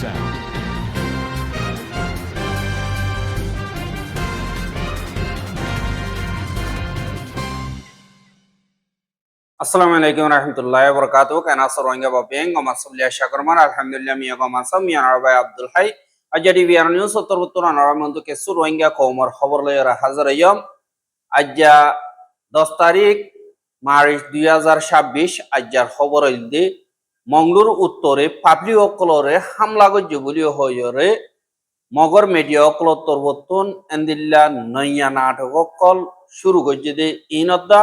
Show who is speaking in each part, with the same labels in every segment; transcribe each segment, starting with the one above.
Speaker 1: sound.
Speaker 2: Assalamu alaikum warahmatullahi wabarakatuh. Kana Rohingya Bapeng, Gomasublia Shakarman, Alhamdulillah Mia Gomasa, Mia Arabai Abdul Hai. Ajadi we are news Uttaruttara Naramantu Kesu Rohingya Komor Hoverlayer Hazarayam. Aja 10 তারিখ March 2026 আজ্জার খবর হইলদি মংলুর উত্তরে পাবলি অকলরে হামলা গজ্জ বলি হইরে মগর media অকল তরবতুন এন্দিল্লা নইয়া নাটক অকল শুরু গজ্জে দে ইনদ্দা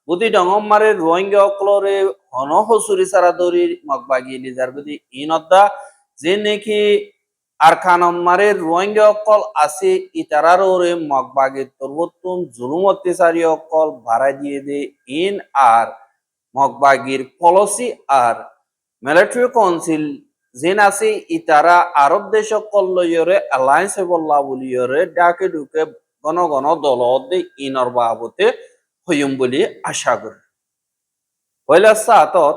Speaker 2: buddy ডঙ্গমারে Rohingya অকলরে হন হসুরি সারা দরি মগবাগি লিজার বুদি ইনদ্দা যে নাকি আরখানমারে রোহিঙ্গা অকল আছে ইতারার ওরে মগবাগে তরবতুন জুলুম অত্যাচারী অকল ভাড়া দিয়ে দে ইন আর মগবাগির পলিসি আর মিলিটারি কাউন্সিল যেন আছে ইতারা আরব দেশ অকল লইরে অ্যালায়েন্স বল্লা বলিয়রে ডাকে ঢুকে ঘন ঘন দল দে ইনর বাবতে হইম বলি আশা করি পয়লা সাতত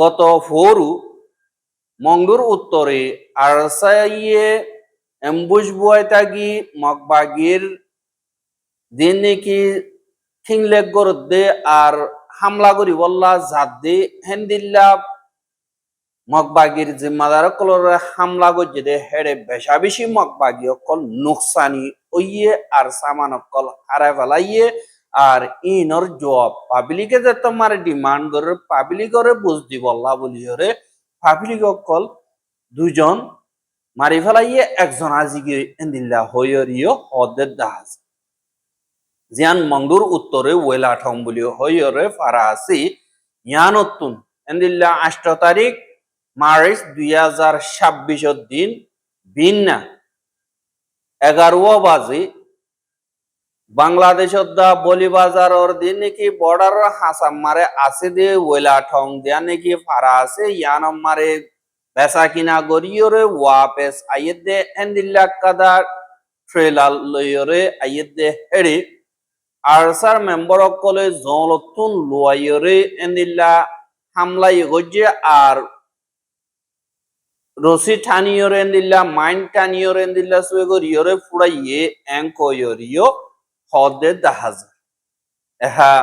Speaker 2: গত ফোরু মংডুর উত্তরে আরসাইয়ে এমবুশ বুয়াইতাগি মগবাগির দিন নাকি থিংলেক গরদে আর হামলা করি বল্লা জাদে হেন্দিল্লা মগবাগির জিম্মাদার কলর হামলা গজ্জে দে হেড়ে বেশা বেশি মগবাগি অকল নুকসানি ওইয়ে আর সামান অকল হারায় ফেলাইয়ে আর ইনর জবাব পাবলিকে যে তোমার ডিমান্ড করে পাবলিকরে বুঝ দি বল্লা বলি হরে পাবলিক অকল দুজন মারি ফেলাইয়ে একজন আজিকে এন্দিল্লা হইয়রিও হদের দাহাজ জিয়ান মংডুর উত্তরে ওয়েলা ঠং বলি হইয়রে ফারা আসি ইয়ানতুন এন্দিল্লা 8 তারিখ মার্চ 2026 দিন বিন্না 11 বাজে বাংলাদেশ দা বলিবাজার দিন নাকি বর্ডার হাসাম মারে আছে দে ওয়েলা ঠং দেয়া নাকি ফারা আছে ইয়ানম মারে বেসা কিনা গরিয়রে ওয়াপেস আইয়েদে এন্দিল্লা কাদা ট্রেলার লইয়রে আইয়েদে হেড়ি আরসার মেম্বার অকলে জলতুন লোয়াইয়রে এন্দিল্লা হামলাই গজ্জে আর রসি ঠানিয়রে এন্দিল্লা মাইন টানিয়রে এন্দিল্লা সুয়েগরিয়রে ফুড়াইয়ে এঙ্কয়রিও হদে দাহাজ এহা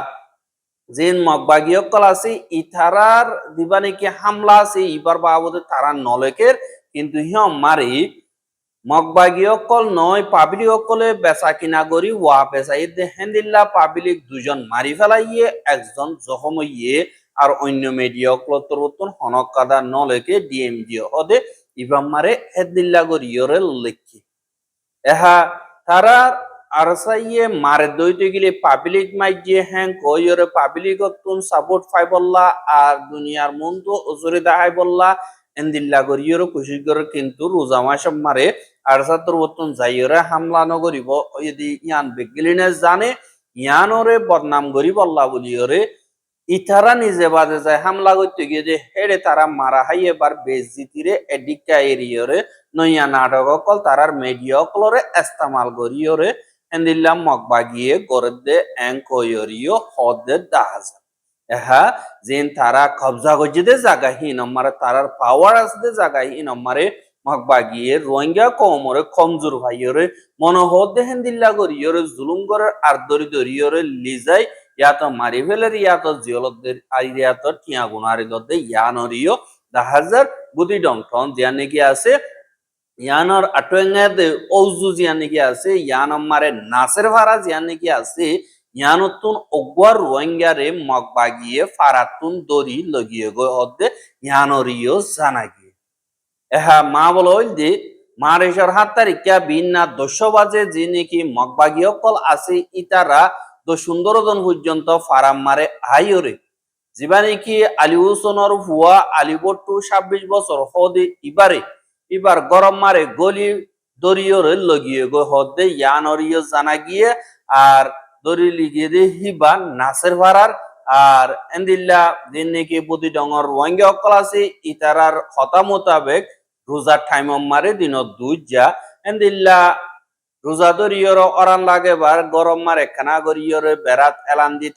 Speaker 2: জিন মগবাগি অকল আছে ইথারার দিবা নাকি হামলা আছে ইবার বাবদে তারা নলেকের কিন্তু হিয়ম মারি মগবাগি অকল নয় পাবলিক অকলে বেচা কিনা করি ওয়া পেশাই হেন্দিল্লা পাবলিক দুজন মারি ফেলাইয়ে একজন জখম হইয়ে আর অন্য মিডিয়া অকল তরতুন হনক কাদা নলেকে ডিএমজি হদে ইবাম মারে হেদিল্লা গরিয়রে লেখি এহা তারা আরসাইয়ে মারে দইতে গেলে পাবলিক মাইজে হ্যাং কইরে পাবলিক তুন সাপোর্ট ফাই বললা আর দুনিয়ার মন্দ ওজরে দাহাই বললা এন্দিল্লা গরিয়রে খুশি করে কিন্তু রোজা মাসম মারে আরসা তরবতুন যাইরে হামলা নগরিব যদি ইয়ান বেগলিনে জানে ইয়ানরে বদনাম গরি বললা বলিয়রে ইতারা নিজে বাজে যায় হামলা করতে গিয়ে যে হেড়ে তারা মারা হাই এবার বেজিতিরে এডিকা এরিয়রে নইয়া নাটক অকল তারার মিডিয়া অকলরে এস্তামাল গরিয়রে এন্দিল্লা মগবাগিয়ে গরে দে এঙ্কয়রিও হদে দাহাজ এহা যেন তারা কবজা গজ্জে দে জাগাহি নম্বরে তারার পাওয়ার আছে দে জাগাহি নম্বরে মগবাগিয়ে রোহিঙ্গা কমরে কমজোর ভাইয়রে মনোহদ দে হেন্দিল্লা গরিয়রে জুলুম করে আর দরি দরিয়রে লিজাই ইয়াতো মারি ফেলের ইয়াতো জিয়লদের আইয়াতো টিয়া গুনারি দদে ইয়ানরিও দাহাজার বুদি ডংটন জিয়া নাকি আছে ইয়ানর আটোঙ্গাদে ওজু জিয়া নাকি আছে ইয়ানম মারে নাসের ভাড়া জিয়া নাকি আছে ইয়ানতুন অগওয়ার রোহিঙ্গারে মগবাগিয়ে ফারাতুন দরি লগিয়ে গো হদে ইয়ানরিও জানাগি এহা মা বলো যে মারেশর 7 তারিখা বিন্না 200 বাজে যে নাকি মগবাগি অকল আছে ইতারা তো সুন্দরজন পর্যন্ত ফারাম মারে হাইরে যিবা নাকি আলী হুসনর ভুয়া আলিবট্টু 26 বছর হদে ইবার গরম মারে গলি দরিয়রে লগিয়ে গো হদে ইয়ানরিও জানা গিয়ে আর দরি লিগিয়ে দে হিবা নাসের ভাড়ার আর এন্দিল্লা দিন নাকি প্রতি ডঙর রোহিঙ্গা অকল আছে ইতারার হতা মোতাবেক রোজার টাইম মারে দিন দুইজা এন্দিল্লা রোজা দরিয়র অরান লাগে বার গরম মারে খানা গরিয়রে বেড়াত এলান্দি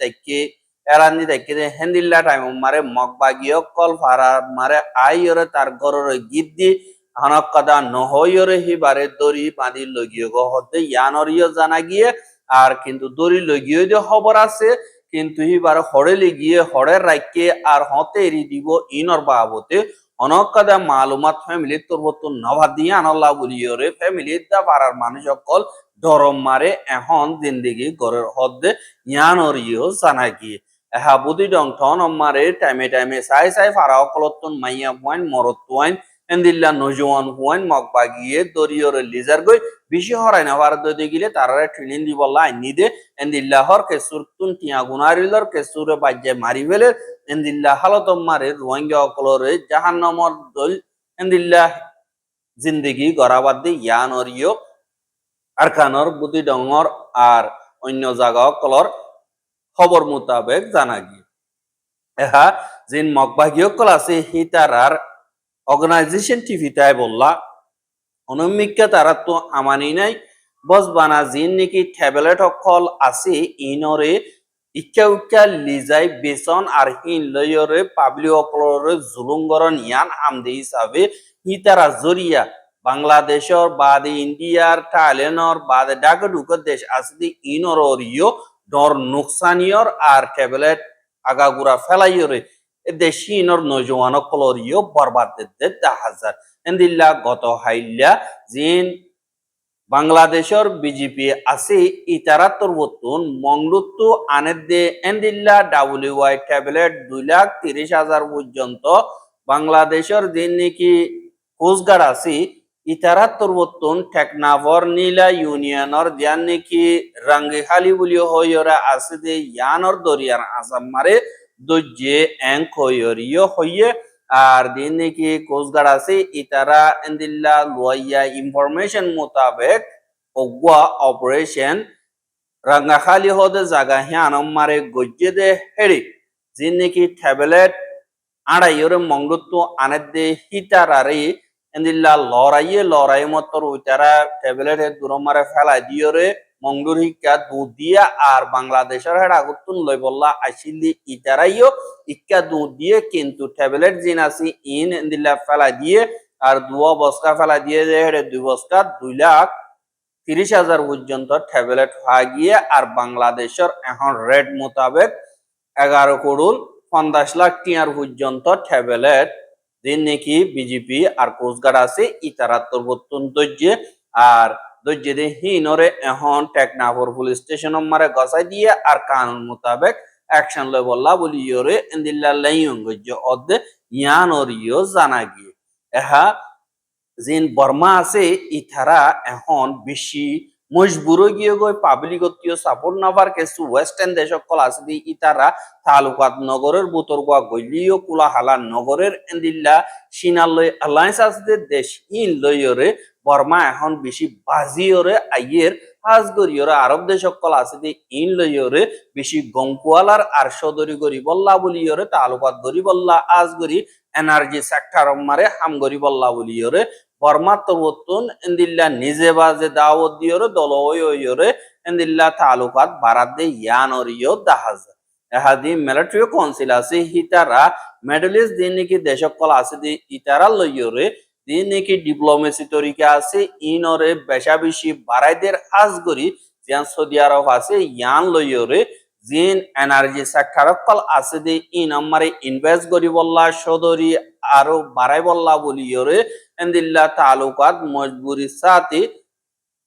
Speaker 2: তাইকে হেন্দিল্লা টাইম মারে মগবাগিও কল ফারা মারে আইয়রে তার গররে গীত দি হানকাদা নহয়রে হিবারে দড়ি বাঁধি লগিয়ে গো হতে ইয়ানরিও জানা গিয়ে আর কিন্তু দড়ি লগিয়ে যে খবর আছে কিন্তু হিবার হরে লিগিয়ে হরের রাখকে আর হতে এরি দিব ইনর বাবতে অনকাদা মালুমাত ফ্যামিলি তোর বতো নভা দিয়ে আনল্লা বলিয়রে ফ্যামিলি দা পাড়ার মানুষ সকল ধরম মারে এখন জিন্দিগি গরের হদ্দে ইয়ানরিও জানা গিয়ে এহা বুদ্ধি ডং ঠন মারে টাইমে টাইমে সাই সাই ফারা অকলতুন মাইয়া পয়েন্ট মরত পয়েন্ট এন্দিল্লা নজওয়ান হুয়াইন মগবা গিয়ে দরিয়রে লিজার গই বেশি হরাই না ভারত দই গিলে তারারে ট্রেনিং দি বললা আইনি দে এন্দিল্লা হর কে সুরতুন টিয়া গুনারিলর কে সুরে বাজ্যে মারি ফেলে এন্দিল্লা হালতম মারে রোহিঙ্গা অকলরে জাহান্নামর দল এন্দিল্লা জিন্দেগি গরাবাদ দি ইয়ান অরিও আরকানর বুদ্ধি ডঙর আর অন্য জায়গা অকলর খবর মোতাবেক জানা গিয়ে এহা জিন মগবাগীয় কল আছে হিতারার অর্গানাইজেশন টিভি তাই বললা অনুমিকা তারা তো আমানি নাই বস বানা জিন নাকি ট্যাবলেট অকল আছে ইনরে ইচ্ছা উচ্চা লিজাই বেসন আর হিন লয়রে পাবলিক অকলরে জুলুঙ্গরন ইয়ান আমদে হিসাবে হিতারা জরিয়া বাংলাদেশর বাদে ইন্ডিয়ার থাইল্যান্ডর বাদে ডাকডুক দেশ আছে ইনরিও ডর নুকসানিয়র আর ট্যাবলেট আগাগুড়া ফেলাইয়রে দেশি ইনর নজওয়ান কলরিও বরবাদ দে হাজার এন্দিল্লা গত হাইল্লা জিন বাংলাদেশের বিজেপি আছে ইতারাত্তর বতুন মংলুত্তু আনেদে এন্দিল্লা ডাব্লিউআই ট্যাবলেট 2,30,000 পর্যন্ত বাংলাদেশের দিন নাকি কোস্টগার্ড আছে ইতারাত্তর বতুন টেকনাফর নীলা ইউনিয়নের যান নাকি রাঙ্গিখালি বলি হইরা আছে দে ইয়ানর দরিয়ার আসাম মারে দজ্জে এং কয়রিও হইয়ে আর দিন নাকি কোস্টগার্ড আছে ইতারা এন্দিল্লা লইয়া ইনফরমেশন মোতাবেক অগুয়া অপারেশন রাঙ্গাখালি হদে জায়গা হিয়ানম মারে গজ্জে দে হেড়ি দিন নাকি ট্যাবলেট আড়াইয়রে মংলুত্ব আনের দে হিতারারে এন্দিল্লা লড়াই মতর ইতারা ট্যাবলেট দূর মারে ফেলাই দিয়রে মংলুর হিকা দুধ দিয়া আর বাংলাদেশের হেড আগুতুন লই বললা আসিলি ইতারাইও ইকা দুধ দিয়ে কিন্তু ট্যাবলেট জিন আসি ইন এন্দিল্লা ফেলাই দিয়ে আর 2 বস্তা ফেলাই দিয়ে হেডে 2 বস্তা 2,30,000 পর্যন্ত ট্যাবলেট হয়ে গিয়ে আর বাংলাদেশের এখন রেট মোতাবেক 11,50,00,000 টিয়ার পর্যন্ত ট্যাবলেট দিন নাকি বিজেপি আর কোস্টগার্ড আছে ইতারাত্তর বত্তন দজ্জে আর দজ্জে দে হিনরে এখন টেকনাফর পুলিশ স্টেশন মারে গসাই দিয়ে আর কানুন মোতাবেক অ্যাকশন লয় বললা বলি ইয়রে এন্দিল্লা লাইয়ং গজ্জে অদে ইয়ানরিও জানা গিয়ে এহা জিন বর্মা আছে ইথারা এখন বেশি মজবুর গিয়ে গই পাবলিকতীয় সাপোর্ট নাবার কিছু ওয়েস্টার্ন দেশ সকল আছে দি ইতারা তালুকাত নগরের বুতরগুয়া গলিও কুলাহালা নগরের এন্দিল্লা সিনালয় অ্যালায়েন্স আছে দেশ ইন লয়রে বর্মা এখন বেশি বাজিওরে আইয়ের হাজগরিয়রে আরব দেশ সকল আছে দি ইন লয়রে বেশি গঙ্কুয়ালার আর সদরি গরি বল্লা বলিয়রে তালুকাত গরি বল্লা আজগরি এনার্জি সেক্টর মারে হাম গরি বল্লা বলিয়রে বর্মা তবতুন এন্দিল্লা নিজে বাজে দাওয়াত দিয়রে দলয়রে এন্দিল্লা তালুকাত বারাত দে ইয়ানরিও দাহাজ এহাদি মিলিটারি কাউন্সিল আছে হিতারা মেডেলিস দিন নাকি দেশকল আছে দি ইতারা লইয়রে দিন নাকি ডিপ্লোমেসি তরিকা আছে ইনরে বেশা বেশি বারাইদের আজগরি জিয়ান সৌদি আরব আছে ইয়ান লইয়রে জিন এনার্জি সেক্টর কল আছে দি ইন আমারে ইনভেস্ট করি বল্লা সদরি আরো বাড়াই বল্লা বলিয়রে এন্দিল্লা তালুকাত মজবুরি সাথে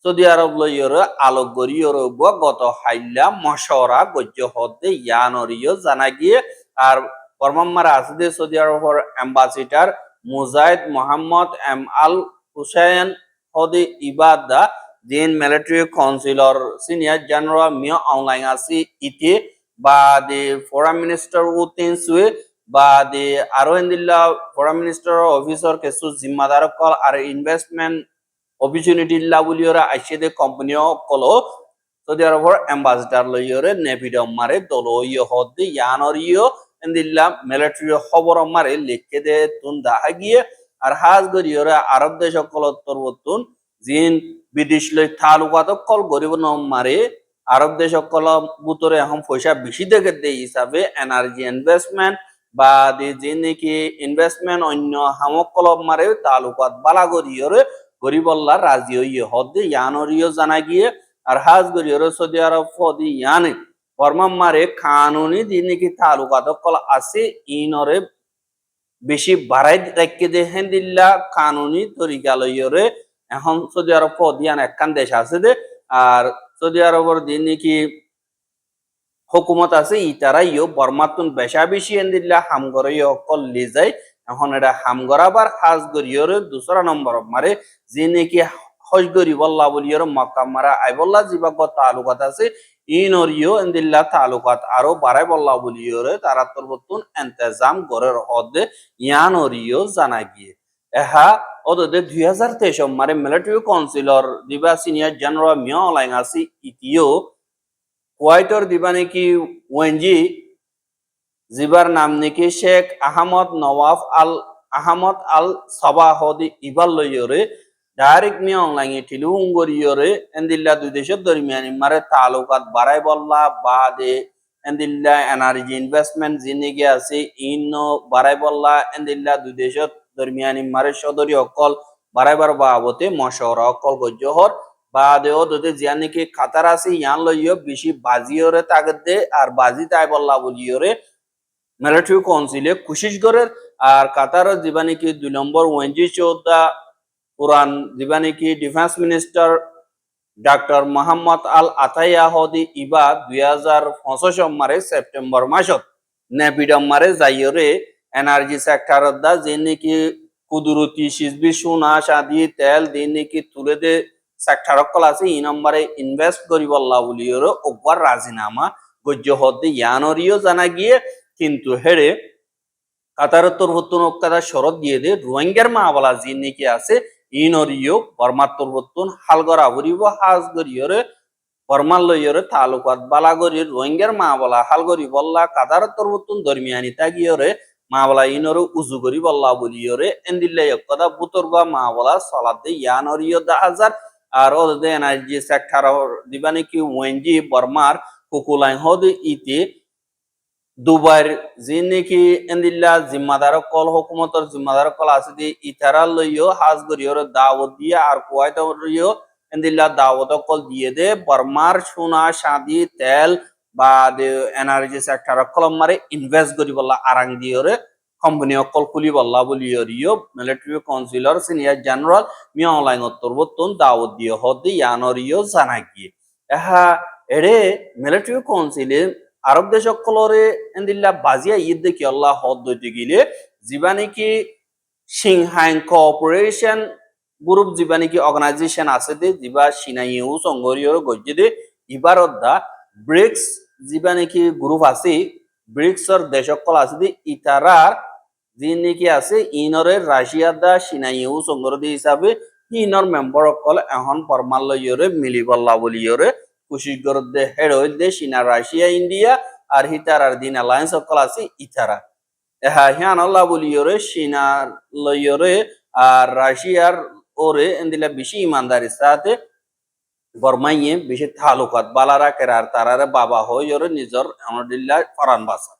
Speaker 2: সৌদি আরব লইয়রে আলোক গরিয়রে গত হাইল্লা মশওরা গজ্য হদে ইয়ানরিও জানা গিয়ে আর বর্মাম্মারা আছে দে সৌদি আরবের অ্যাম্বাসিডার মুজাহিদ মোহাম্মদ এম আল হুসাইন হদে ইবাদা জিন মিলিটারি কাউন্সিলর সিনিয়র জেনারেল মিয়া অনলাইন আছে ইতে বা দে ফরেন মিনিস্টার উতিন সুয়ে বা দে আরো এন্দিল্লা ফরেন মিনিস্টার অফিসার কিছু জিম্মাদার কল আর ইনভেস্টমেন্ট অপরচুনিটি লাবুলিয়রা আইসে দে কোম্পানি কল সৌদি আরবের অ্যাম্বাসিডার লইয়রে নেভিডম মারে দলইয় হদে ইয়ানরিও এন্দিল্লা মিলিটারি খবর মারে লিখে দে তুন দাহা গিয়ে আর হাজ গরিয়রা আরব দেশ কলত্তর বতুন জিন বিদেশ লই তালুকাত কল গরিব মারে আরব দেশ কল বুতরে এখন পয়সা বেশি দেখে দে হিসাবে এনার্জি ইনভেস্টমেন্ট বাদে যে নাকি ইনভেস্টমেন্ট অন্য হামকলব মারে তালুকাত বালাগরিয়রে গরিবল্লা রাজি হইয়ে হদ্দে ইয়ানরিও জানা গিয়ে আর হাজ গরিয়রে সৌদি আরব ফদি ইয়ানে বর্মাম মারে কানুনি যে নাকি তালুকাত কল আছে ইনরে বেশি বাড়াই রাখতে দে হেন্দিল্লা কানুনি তরিকা লইয়রে এখন সৌদি আরব ফদি ইয়ান একখান দেশ আছে দে আর সৌদি আরবের যে নাকি হুকুমত আছে ইতারাইও বর্মাতুন বেশা বেশি এন্দিল্লা হামগরইও কল্লি যায় এখন এটা হামগরাবার হাজ গরিয়রে দুসরা নম্বর মারে যে নাকি হজ গরি বল্লা বলিয়র মক্কা মারা আইবল্লা জিবাগ তালুকাত আছে ইনরিও এন্দিল্লা তালুকাত আরো বাড়াই বল্লা বলিয়রে তারা তরবতুন ইন্তজাম গরের হদে ইয়ানরিও জানা গিয়ে এহা ওদে 2023 মারে মিলিটারি কাউন্সিলর দিবা সিনিয়র জেনারেল মিয়া অলাইং আছে ইতিও কুয়াইটর দিবা নাকি ওয়েনজি জিবার নাম নাকি শেখ আহমদ নওয়াফ আহমদ আল সাবাহদি ইবাল লইয়রে ডাইরেক্ট মি অনলাইনে টিলু উঙ্গরিয়রে এন্দিল্লা দুই দেশের দরমিয়ানি মারে তালুকাত বাড়াই বললা বাদে এন্দিল্লা এনার্জি ইনভেস্টমেন্ট জিনিগে আছে ইনো বাড়াই বললা এন্দিল্লা দুই দেশের দরমিয়ানি মারে সদরি অকল বাড়াইবার বাবতে মশওরা অকল গজ্জহর বাদে ও দুধে জিয়া নাকি খাতার আছে ইয়ান লইয় বেশি বাজিওরে তাগত দে আর বাজি তাই বললা বলিওরে মিলিটারি কাউন্সিলে কুশিশ গরের আর কাতার দিবা নাকি 2 নম্বর ওয়েনজি চৌদা পুরান দিবা নাকি ডিফেন্স মিনিস্টার ডক্টর মোহাম্মদ আল আতাইয়া হদি ইবা 2025 মারে সেপ্টেম্বর মাসত নেপিডম মারে যাইয়রে এনার্জি সেক্টর দা যে নাকি কুদরতি সিজবি সোনা শাদি তেল দিন নাকি তুলে দে সেক্টর কল আছে ই নম্বরে ইনভেস্ট করি বল্লা বলিয়রে ওপর রাজিনামা গজ্য হদে ইয়ানরিও জানা গিয়ে কিন্তু হেড়ে কাতার তরবতুন ওকাদা শরৎ দিয়ে দে রোহিঙ্গার মাওলা যে নাকি আছে ইনরিও বর্মার তরবতুন হালগরা হরিব হাজ গরিয়রে বর্মার লইয়রে তালুকাত বালাগরি রোহিঙ্গার মাওলা হালগরি বল্লা কাতার তরবতুন দরমিয়ানি তাগিয়রে মাওলা ইনরে উজু করি বল্লা বলিয়রে এন্দিল্লা ওকাদা বুতরবা মাওলা সালাতে ইয়ানরিও 10,000 আর ওদে এনার্জি সেক্টর দিবা নাকি ওয়েনজি বর্মার কুকুলাই হদ ইতে দুবাইর যে নাকি এন্দিল্লা জিম্মাদার কল হুকুমতর জিম্মাদার কল আছে দি ইতারা লইও হাজ গরিয়র দাওয়াত দিয়ে আর কুয়াইত লইও এন্দিল্লা দাওয়াত কল দিয়ে দে বর্মার সোনা শাদি তেল বা এনার্জি সেক্টর কলম মারে ইনভেস্ট করি বল্লা আরাং দিয়রে কোম্পানি অকল খুলি বল্লা বলিয়রিও মিলিটারি কাউন্সিলর সিনিয়র জেনারেল মিয়া অনলাইন তরবতুন দাওয়াত দিয়ে হদে ইয়ানরিও জানা গিয়ে এহা এড়ে মিলিটারি কাউন্সিলে আরব দেশ সকলরে এন্দিল্লা বাজিয়া ঈদ দেখি আল্লাহ হদ দইতে গিলে জীবানি কি সিংহাই কোঅপারেশন গ্রুপ জীবানি কি অর্গানাইজেশন আছে দে জিবা সিনাইউ সংগরিয়র গজ্জে দে ইবারত দা ব্রিক্স জীবানি কি গ্রুপ আছে ব্রিক্সর দেশ সকল আছে দে ইতারার যে নাকি আছে ইনরে রাশিয়া দা সিনাইউ সংগর দি হিসাবে ইনর মেম্বার সকল এখন ফরমাল লইয়রে মিলিবল্লা বলিয়রে কুশিগর দে হেড হইল দে সিনা রাশিয়া ইন্ডিয়া আর হিতারার দিন অ্যালায়েন্স সকল আছে ইতারা এহা হিয়ান আল্লাহ বলিয়রে সিনা লইয়রে আর রাশিয়ার ওরে এন্দিলা বেশি ইমানদারির সাথে বর্মাইয়ে বেশি তালুকাত বালারা কেরার তারারে বাবা হইয়রে নিজর আমদিল্লাহ ফরান বাসা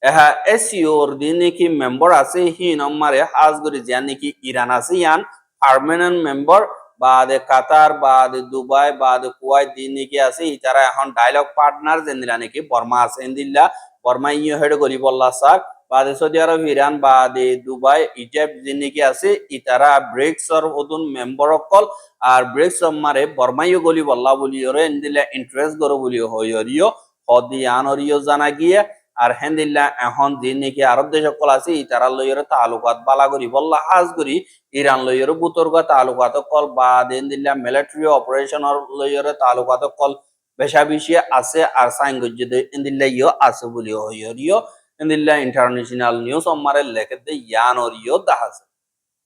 Speaker 2: এহা এসিওর দিন নাকি মেম্বার আছে হি নম্বরে হাজগরি জিয়া নাকি ইরান আছে ইয়ান পার্মানেন্ট মেম্বার বাদে কাতার বাদে দুবাই বাদে কুয়াইত দিন নাকি আছে ইতারা এখন ডায়লগ পার্টনার জেন্দিলা নাকি বর্মা আছে এন্দিল্লা বর্মা ইয়ে হেড করি বললা স্যার বাদে সৌদি আরব ইরান বাদে দুবাই ইজিপ্ট দিন নাকি আছে ইতারা ব্রিক্সর অদুন মেম্বার অকল আর ব্রিক্স মারে বর্মাইও গলি বললা বলিয়রে এন্দিল্লা ইন্টারেস্ট গরো বলিও হইয়রিও হদি আনরিও জানা গিয়ে আর হেন্দিল্লা এখন দিন নাকি আরব দেশ সকল আছে ইতারা লইয়রে তালুকাত বালাগরি বল্লা হাজগরি ইরান লইয়রে বুতরগা তালুকাত কল বা হেন্দিল্লা মিলিটারি অপারেশন লইয়রে তালুকাত কল বেশা বেশি আছে আর সাইন গজ্জে হেন্দিল্লা ইও আছে বলি হইয়রিও হেন্দিল্লা ইন্টারন্যাশনাল নিউজ আমারে লেখে দে ইয়ানরিও দাহাছে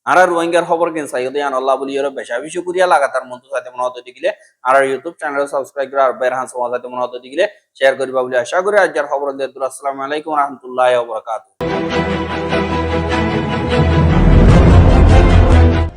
Speaker 2: আর রোহিঙ্গার খবর কেন সাইয়দে ইয়ান আল্লাহ বলিয়রে বেশা বেশি করিয়া লাগাতার মন্ত সাথে মনে হতে দিলে আর ইউটিউব চ্যানেল সাবস্ক্রাইব করে আর বেরহান সমাজ সাথে মনে হতে দিলে শেয়ার করিবা বলে আশা করি আজকের খবর দিয়ে আসসালামু আলাইকুম ওয়া রাহমাতুল্লাহি ওয়া বারাকাতুহু।